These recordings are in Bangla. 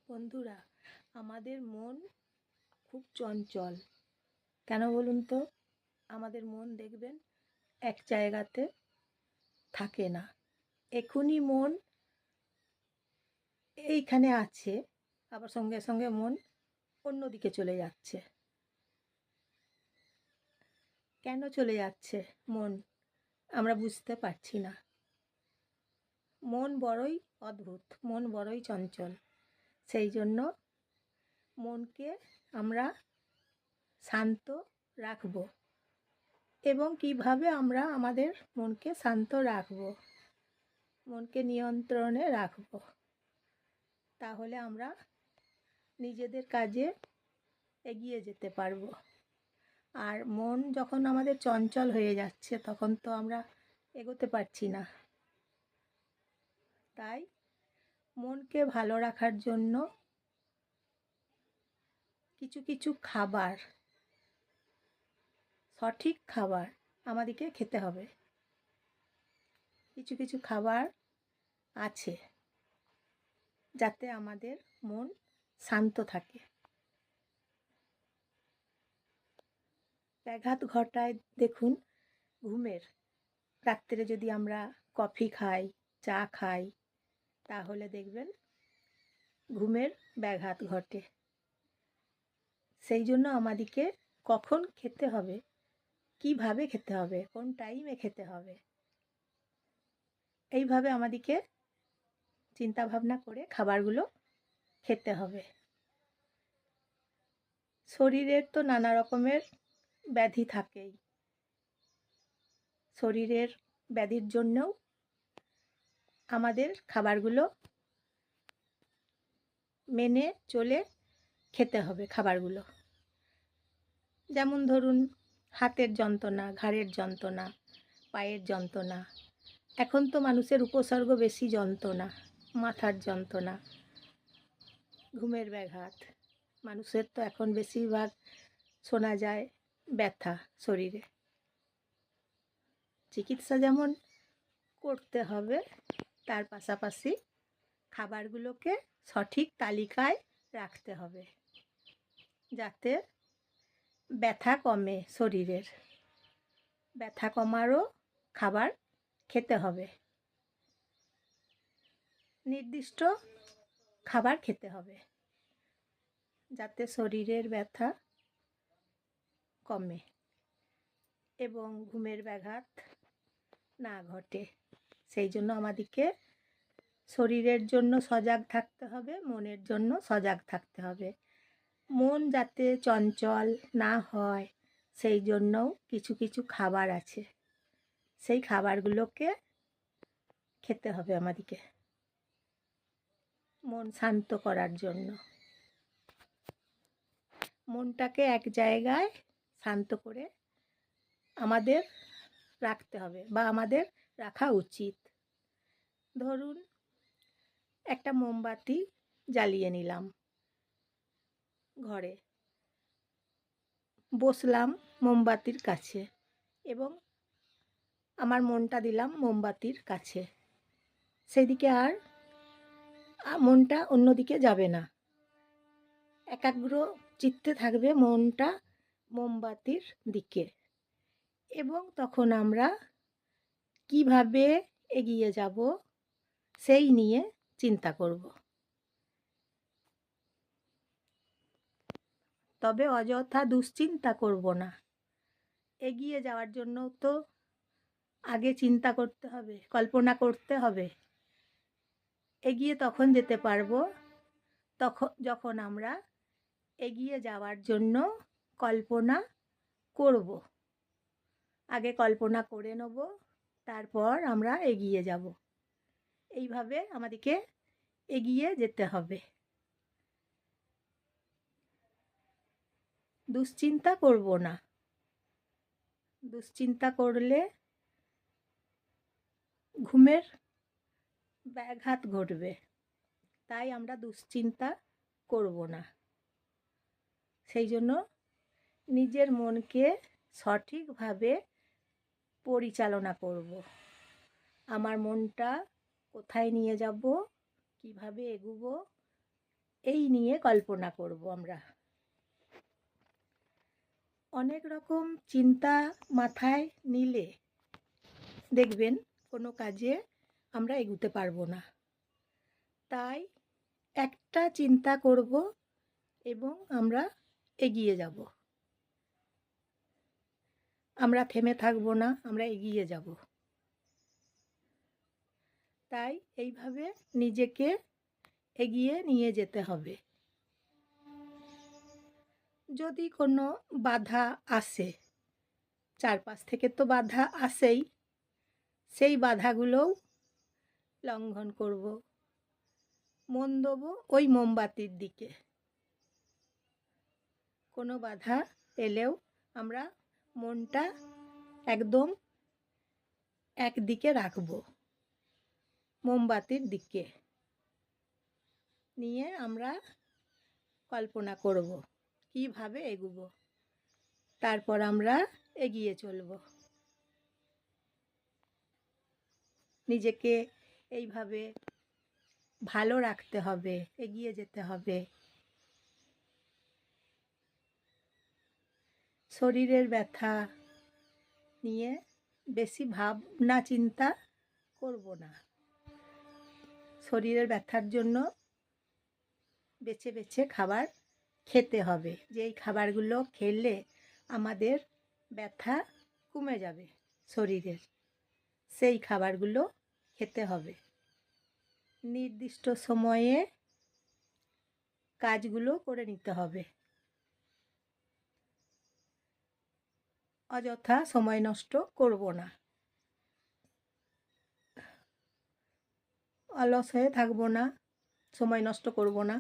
বন্ধুরা, আমাদের মন খুব চঞ্চল। কেন বলুন তো? আমাদের মন দেখবেন এক জায়গাতে থাকে না। এখনই মন এইখানে আছে, আবার সঙ্গে সঙ্গে মন অন্যদিকে চলে যাচ্ছে। কেন চলে যাচ্ছে মন? আমরা বুঝতে পারছি না। মন বড়ই অদ্ভুত, মন বড়ই চঞ্চল। সেই জন্য মনকে আমরা শান্ত রাখব। এবং কিভাবে আমরা আমাদের মনকে শান্ত রাখব, মনকে নিয়ন্ত্রণে রাখব, তাহলে আমরা নিজেদের কাজে এগিয়ে যেতে পারব। আর মন যখন আমাদের চঞ্চল হয়ে যাচ্ছে তখন তো আমরা এগোতে পারছি না। তাই মনকে ভালো রাখার জন্য কিছু কিছু খাবার, সঠিক খাবার আমাদেরকে খেতে হবে। কিছু কিছু খাবার আছে যাতে আমাদের মন শান্ত থাকে। ব্যাঘাত ঘটায় দেখুন ঘুমের। রাত্রে যদি আমরা কফি খাই, চা খাই, তাহলে দেখবেন ঘুমের ব্যাঘাত ঘটে। সেই জন্য আমাদেরকে কখন খেতে হবে, কিভাবে খেতে হবে, কোন টাইমে খেতে হবে, এইভাবে আমাদেরকে চিন্তা ভাবনা করে খাবারগুলো খেতে হবে। শরীরের তো নানা রকমের ব্যাধি থাকেই। শরীরের ব্যাধির জন্যও আমাদের খাবারগুলো মেনে চলে খেতে হবে। খাবারগুলো যেমন ধরুন হাতের যন্ত্রণা, ঘাড়ের যন্ত্রণা, পায়ের যন্ত্রণা। এখন তো মানুষের উপসর্গ বেশি যন্ত্রণা, মাথার যন্ত্রণা, ঘুমের ব্যাঘাত। মানুষের তো এখন বেশিরভাগ শোনা যায় ব্যথা শরীরে। চিকিৎসা যেমন করতে হবে, তার পাশাপাশি খাবারগুলোকে সঠিক তালিকায় রাখতে হবে যাতে ব্যথা কমে। শরীরের ব্যথা কমারও খাবার খেতে হবে, নির্দিষ্ট খাবার খেতে হবে যাতে শরীরের ব্যথা কমে এবং ঘুমের ব্যাঘাত না ঘটে। সেই জন্য আমাদেরকে শরীরের জন্য সজাগ থাকতে হবে, মনের জন্য সজাগ থাকতে হবে। মন যাতে চঞ্চল না হয় সেই জন্যও কিছু কিছু খাবার আছে, সেই খাবারগুলোকে খেতে হবে আমাদেরকে মন শান্ত করার জন্য। মনটাকে এক জায়গায় শান্ত করে আমাদের রাখতে হবে বা আমাদের রাখা উচিত। ধরুন একটা মোমবাতি জ্বালিয়ে নিলাম, ঘরে বসলাম মোমবাতির কাছে এবং আমার মনটা দিলাম মোমবাতির কাছে। সেদিকে আর মনটা অন্যদিকে যাবে না, একাগ্র চিত্তে থাকবে মনটা মোমবাতির দিকে। এবং তখন আমরা কিভাবে এগিয়ে যাব সেই নিয়ে চিন্তা করব। তবে অযথা দুশ্চিন্তা করব না। এগিয়ে যাওয়ার জন্য তো আগে চিন্তা করতে হবে, কল্পনা করতে হবে। এগিয়ে তখন যেতে পারবো যখন আমরা এগিয়ে যাওয়ার জন্য কল্পনা করব। আগে কল্পনা করে নেব, তারপর আমরা এগিয়ে যাব। এইভাবে আমাদেরকে এগিয়ে যেতে হবে। দুশ্চিন্তা করব না। দুশ্চিন্তা করলে ঘুমের ব্যাঘাত ঘটবে, তাই আমরা দুশ্চিন্তা করব না। সেই জন্য নিজের মনকে সঠিকভাবে পরিচালনা করব। আমার মনটা কোথায় নিয়ে যাব, কিভাবে এগোবো, এই নিয়ে কল্পনা করব আমরা। অনেক রকম চিন্তা মাথায় নিলে দেখবেন কোনো কাজে আমরা এগুতে পারবো না। তাই একটা চিন্তা করব এবং আমরা এগিয়ে যাব। আমরা থেমে থাকবো না, আমরা এগিয়ে যাব। তাই এইভাবে নিজেকে এগিয়ে নিয়ে যেতে হবে। যদি কোনো বাধা আসে, চারপাশ থেকে তো বাধা আসেই, সেই বাধাগুলোও লঙ্ঘন করব। মন দেবো ওই মোমবাতির দিকে। কোনো বাধা এলেও আমরা মনটা একদম একদিকে রাখবো, মোমবাতির দিকে নিয়ে আমরা কল্পনা করব কিভাবে এগুবো। তারপর আমরা এগিয়ে চলব। নিজেকে এইভাবে ভালো রাখতে হবে, এগিয়ে যেতে হবে। শরীরের ব্যথা নিয়ে বেশি ভাবনা চিন্তা করব না। শরীরের ব্যথার জন্য বেছে বেছে খাবার খেতে হবে, যেই খাবারগুলো খেলে আমাদের ব্যথা কমে যাবে শরীরের, সেই খাবারগুলো খেতে হবে। নির্দিষ্ট সময়ে কাজগুলো করে নিতে হবে। অযথা সময় নষ্ট করব না, অলস হয়ে থাকবো না, সময় নষ্ট করব না।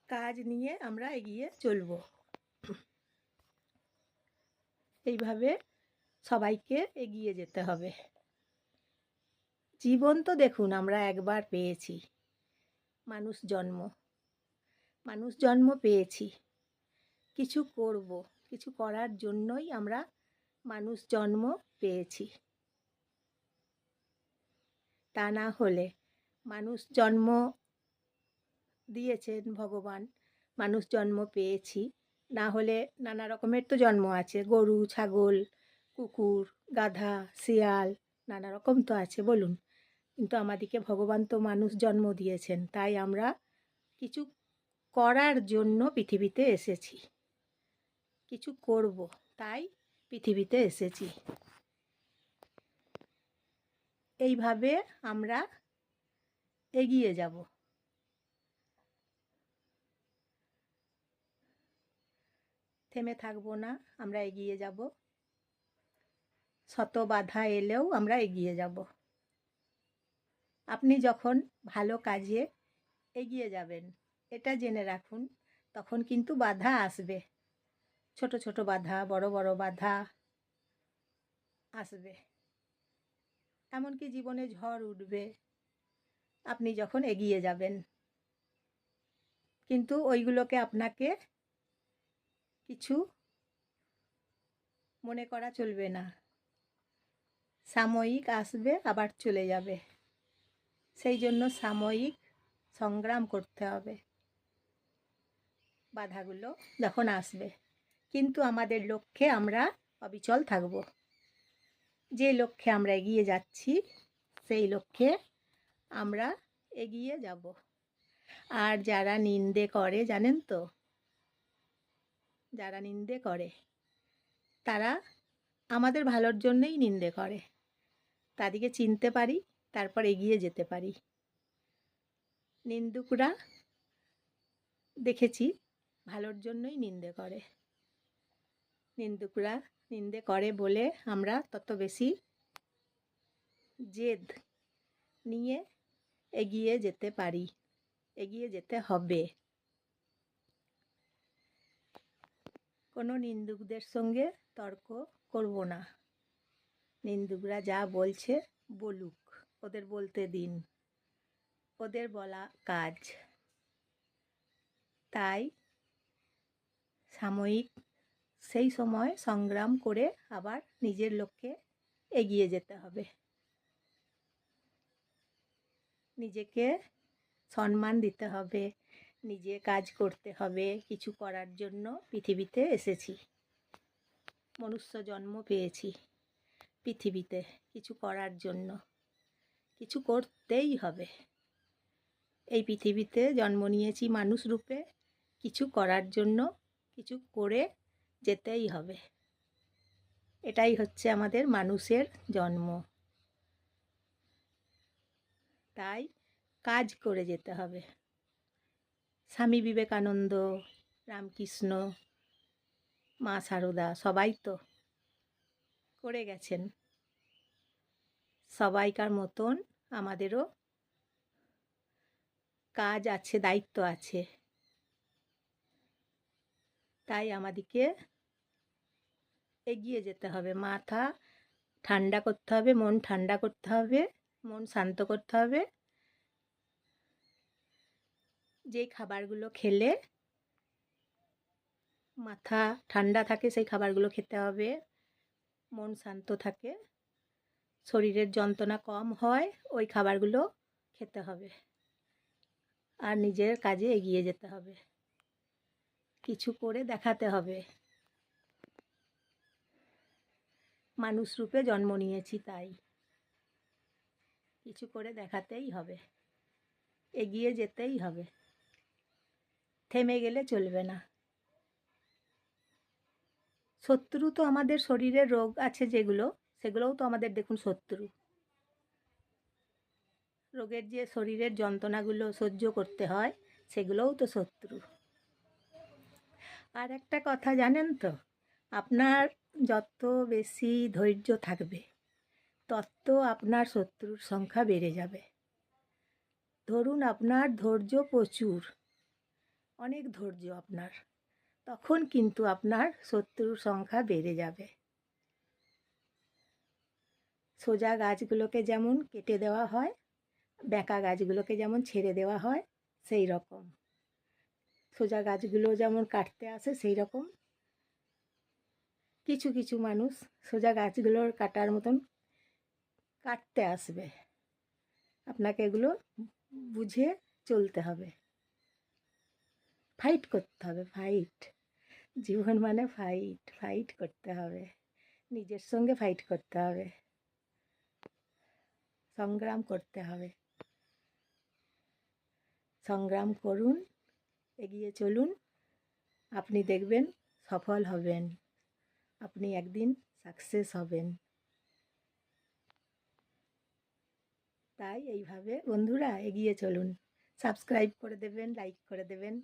কাজ নিয়ে আমরা এগিয়ে চলব। এইভাবে সবাইকে এগিয়ে যেতে হবে। জীবন তো দেখুন আমরা একবার পেয়েছি, মানুষ জন্ম পেয়েছি। কিছু করব, কিছু করার জন্যই আমরা মানুষ জন্ম পেয়েছি। তা না হলে মানুষ জন্ম দিয়েছেন ভগবান, মানুষ জন্ম পেয়েছি, না হলে নানা রকমের তো জন্ম আছে, গরু, ছাগল, কুকুর, গাধা, শিয়াল, নানা রকম তো আছে বলুন। কিন্তু আমাদেরকে ভগবান তো মানুষ জন্ম দিয়েছেন, তাই আমরা কিছু করার জন্য পৃথিবীতে এসেছি, কিছু করব, তাই পৃথিবীতে এসেছি। এইভাবে আমরা এগিয়ে যাব। থেমে থাকবো না, আমরা এগিয়ে যাব। শত বাধা এলেও আমরা এগিয়ে যাব। আপনি যখন ভালো কাজে এগিয়ে যাবেন, এটা জেনে রাখুন, তখন কিন্তু বাধা আসবে। ছোট ছোট বাধা, বড় বড় বাধা আসবে, এমনকি জীবনে ঝড় উঠবে আপনি যখন এগিয়ে যাবেন। কিন্তু ওইগুলোকে আপনাকে কিছু মনে করা চলবে না। সাময়িক আসবে, আবার চলে যাবে। সেই জন্য সাময়িক সংগ্রাম করতে হবে বাধাগুলো যখন আসবে, কিন্তু আমাদের লক্ষ্যে আমরা অবিচল থাকব। যে লক্ষ্যে আমরা এগিয়ে যাচ্ছি, সেই লক্ষ্যে আমরা এগিয়ে যাব। আর যারা নিন্দে করে, জানেন তো, যারা নিন্দে করে তারা আমাদের ভালোর জন্যই নিন্দে করে। তাদেরকে চিনতে পারি, তারপর এগিয়ে যেতে পারি। নিন্দুকরা দেখেছি ভালোর জন্যই নিন্দে করে। নিন্দুকরা নিন্দে করে বলে আমরা তত বেশি জেদ নিয়ে এগিয়ে যেতে পারি, এগিয়ে যেতে হবে। কোনো নিন্দুকদের সঙ্গে তর্ক করব না। নিন্দুকরা যা বলছে বলুক, ওদের বলতে দিন, ওদের বলা কাজ। তাই সাময়িক সেই সময় সংগ্রাম করে আবার নিজের লক্ষ্যে এগিয়ে যেতে হবে। নিজেকে সম্মান দিতে হবে, নিজে কাজ করতে হবে, কিছু করার জন্য পৃথিবীতে এসেছি, মনুষ্য জন্ম পেয়েছি পৃথিবীতে কিছু করার জন্য, কিছু করতেই হবে। এই পৃথিবীতে জন্ম নিয়েছি মানুষ রূপে, কিছু করার জন্য কিছু করে যেতেই হবে। এটাই হচ্ছে আমাদের মানুষের জন্ম, তাই কাজ করে যেতে হবে। স্বামী বিবেকানন্দ, রামকৃষ্ণ, মা সারদা সবাই তো করে গেছেন। সবাইকার মতন আমাদেরও কাজ আছে, দায়িত্ব আছে। তাই আমাদেরকে এগিয়ে যেতে হবে, মাথা ঠান্ডা করতে হবে, মন ঠান্ডা করতে হবে, মন শান্ত করতে হবে। যেই খাবারগুলো খেলে মাথা ঠান্ডা থাকে সেই খাবারগুলো খেতে হবে, মন শান্ত থাকে, শরীরের যন্ত্রণা কম হয়, ওই খাবারগুলো খেতে হবে। আর নিজের কাজে এগিয়ে যেতে হবে, কিছু করে দেখাতে হবে। মানুষ রূপে জন্ম নিয়েছি, তাই কিছু করে দেখাতেই হবে, এগিয়ে যেতেই হবে, থেমে গেলে চলবে না। শত্রু তো আমাদের শরীরের রোগ আছে যেগুলো, সেগুলোও তো আমাদের দেখুন শত্রু। রোগের যে শরীরের যন্ত্রণাগুলো সহ্য করতে হয়, সেগুলোও তো শত্রু। আর একটা কথা জানেন তো, আপনার যত বেশি ধৈর্য থাকবে তত আপনার শত্রুর সংখ্যা বেড়ে যাবে। ধরুন আপনার ধৈর্য প্রচুর, অনেক ধৈর্য আপনার, তখন কিন্তু আপনার শত্রুর সংখ্যা বেড়ে যাবে। সোজা গাছগুলোকে যেমন কেটে দেওয়া হয়, বেঁকা গাছগুলোকে যেমন ছেড়ে দেওয়া হয়, সেই রকম সোজা গাছগুলো যেমন কাটতে আসে, সেই রকম কিছু কিছু মানুষ সোজা গাছগুলোর কাটার মতন কাটতে আসবে। আপনাকে এগুলো বুঝে চলতে হবে, ফাইট করতে হবে, ফাইট। জীবন মানে ফাইট, ফাইট করতে হবে, নিজের সঙ্গে ফাইট করতে হবে, সংগ্রাম করতে হবে। সংগ্রাম করুন, এগিয়ে চলুন, আপনি দেখবেন সফল হবেন, আপনি একদিন সাকসেস হবেন। তাই এইভাবে বন্ধুরা এগিয়ে চলুন, সাবস্ক্রাইব করে দেবেন, লাইক করে দেবেন।